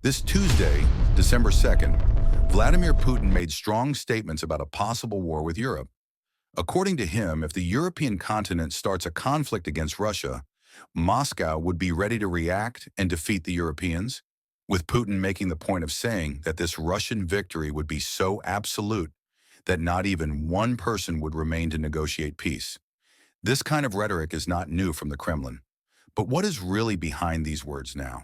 This Tuesday, December 2nd, Vladimir Putin made strong statements about a possible war with Europe. According to him, if the European continent starts a conflict against Russia, Moscow would be ready to react and defeat the Europeans, with Putin making the point of saying that this Russian victory would be so absolute that not even one person would remain to negotiate peace. This kind of rhetoric is not new from the Kremlin. But what is really behind these words now?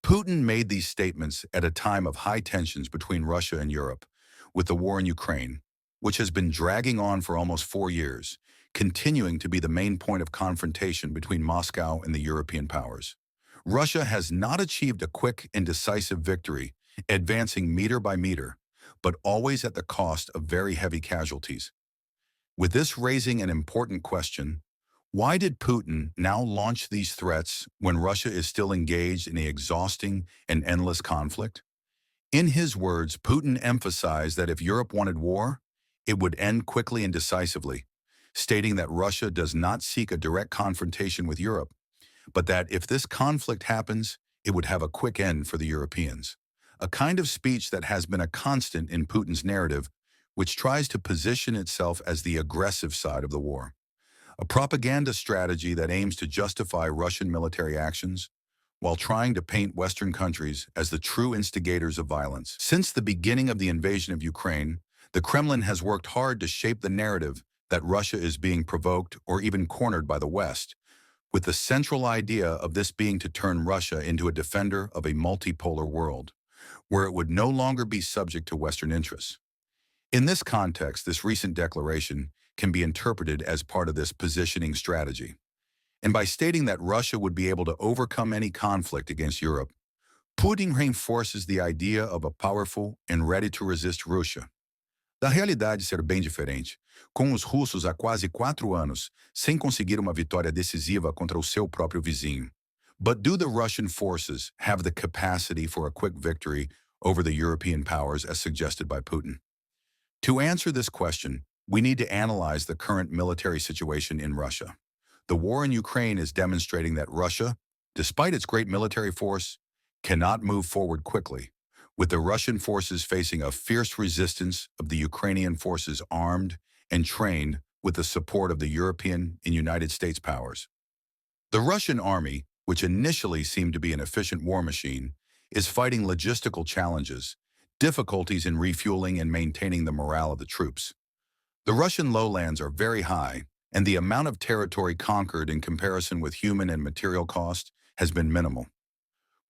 Putin made these statements at a time of high tensions between Russia and Europe, with the war in Ukraine, which has been dragging on for almost 4 years, continuing to be the main point of confrontation between Moscow and the European powers. Russia has not achieved a quick and decisive victory, advancing meter by meter, but always at the cost of very heavy casualties. With this raising an important question, why did Putin now launch these threats when Russia is still engaged in a exhausting and endless conflict? In his words, Putin emphasized that if Europe wanted war, it would end quickly and decisively, stating that Russia does not seek a direct confrontation with Europe, but that if this conflict happens, it would have a quick end for the Europeans. A kind of speech that has been a constant in Putin's narrative, which tries to position itself as the aggressive side of the war. A propaganda strategy that aims to justify Russian military actions while trying to paint Western countries as the true instigators of violence. Since the beginning of the invasion of Ukraine, the Kremlin has worked hard to shape the narrative that Russia is being provoked or even cornered by the West, with the central idea of this being to turn Russia into a defender of a multipolar world, where it would no longer be subject to Western interests. In this context, this recent declaration can be interpreted as part of this positioning strategy. And by stating that Russia would be able to overcome any conflict against Europe, Putin reinforces the idea of a powerful and ready-to-resist Russia. Da realidade ser bem diferente, com os russos há quase 4 anos sem conseguir uma vitória decisiva contra o seu próprio vizinho. But do the Russian forces have the capacity for a quick victory over the European powers as suggested by Putin? To answer this question, we need to analyze the current military situation in Russia. The war in Ukraine is demonstrating that Russia, despite its great military force, cannot move forward quickly, with the Russian forces facing a fierce resistance of the Ukrainian forces armed and trained with the support of the European and United States powers. The Russian army, which initially seemed to be an efficient war machine, is fighting logistical challenges, difficulties in refueling and maintaining the morale of the troops. The Russian lowlands are very high, and the amount of territory conquered in comparison with human and material cost has been minimal.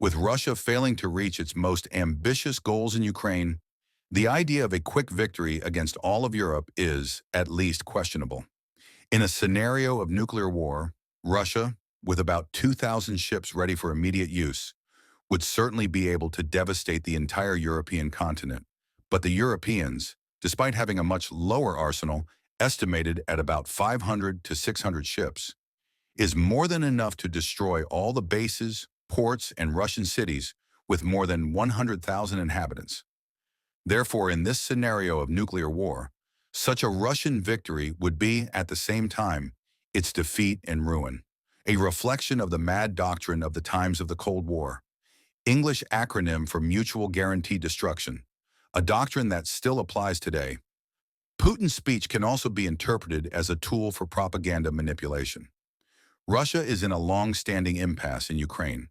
With Russia failing to reach its most ambitious goals in Ukraine, the idea of a quick victory against all of Europe is, at least, questionable. In a scenario of nuclear war, Russia, with about 2,000 ships ready for immediate use, would certainly be able to devastate the entire European continent. But the Europeans, despite having a much lower arsenal, estimated at about 500 to 600 ships, is more than enough to destroy all the bases, ports, and Russian cities with more than 100,000 inhabitants. Therefore, in this scenario of nuclear war, such a Russian victory would be, at the same time, its defeat and ruin, a reflection of the mad doctrine of the times of the Cold War, English acronym for mutual guaranteed destruction, a doctrine that still applies today. Putin's speech can also be interpreted as a tool for propaganda manipulation. Russia is in a long-standing impasse in Ukraine.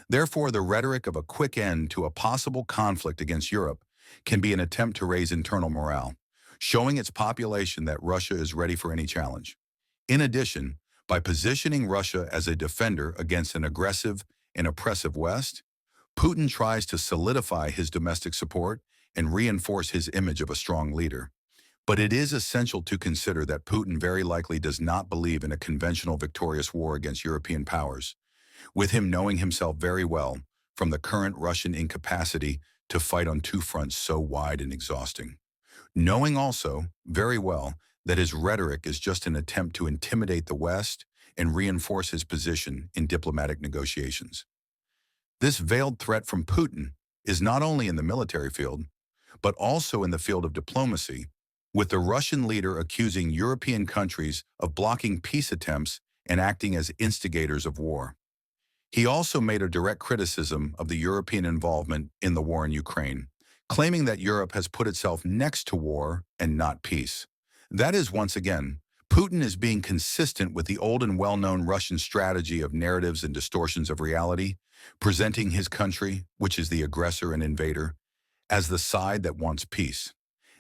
Therefore, the rhetoric of a quick end to a possible conflict against Europe can be an attempt to raise internal morale, showing its population that Russia is ready for any challenge. In addition, by positioning Russia as a defender against an aggressive and oppressive West, Putin tries to solidify his domestic support and reinforce his image of a strong leader. But it is essential to consider that Putin very likely does not believe in a conventional victorious war against European powers, with him knowing himself very well from the current Russian incapacity to fight on two fronts so wide and exhausting. Knowing also, very well, that his rhetoric is just an attempt to intimidate the West and reinforce his position in diplomatic negotiations. This veiled threat from Putin is not only in the military field, but also in the field of diplomacy, with the Russian leader accusing European countries of blocking peace attempts and acting as instigators of war. He also made a direct criticism of the European involvement in the war in Ukraine, claiming that Europe has put itself next to war and not peace. That is, once again, Putin is being consistent with the old and well-known Russian strategy of narratives and distortions of reality, presenting his country, which is the aggressor and invader, as the side that wants peace,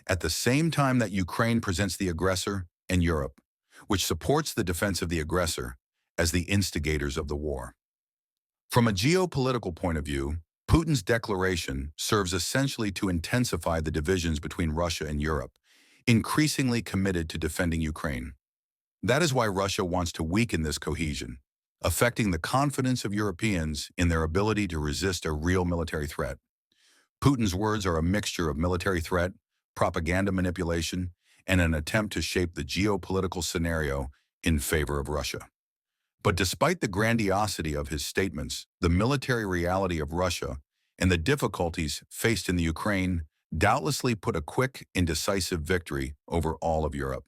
at the same time that Ukraine presents the aggressor and Europe, which supports the defense of the aggressor, as the instigators of the war. From a geopolitical point of view, Putin's declaration serves essentially to intensify the divisions between Russia and Europe, increasingly committed to defending Ukraine. That is why Russia wants to weaken this cohesion, affecting the confidence of Europeans in their ability to resist a real military threat. Putin's words are a mixture of military threat, propaganda manipulation, and an attempt to shape the geopolitical scenario in favor of Russia. But despite the grandiosity of his statements, the military reality of Russia and the difficulties faced in the Ukraine doubtlessly put a quick and decisive victory over all of Europe.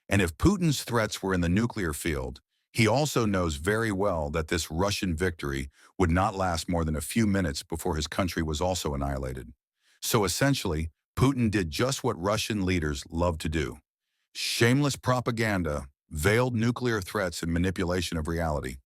And if Putin's threats were in the nuclear field, he also knows very well that this Russian victory would not last more than a few minutes before his country was also annihilated. So essentially, Putin did just what Russian leaders love to do: shameless propaganda, veiled nuclear threats, and manipulation of reality.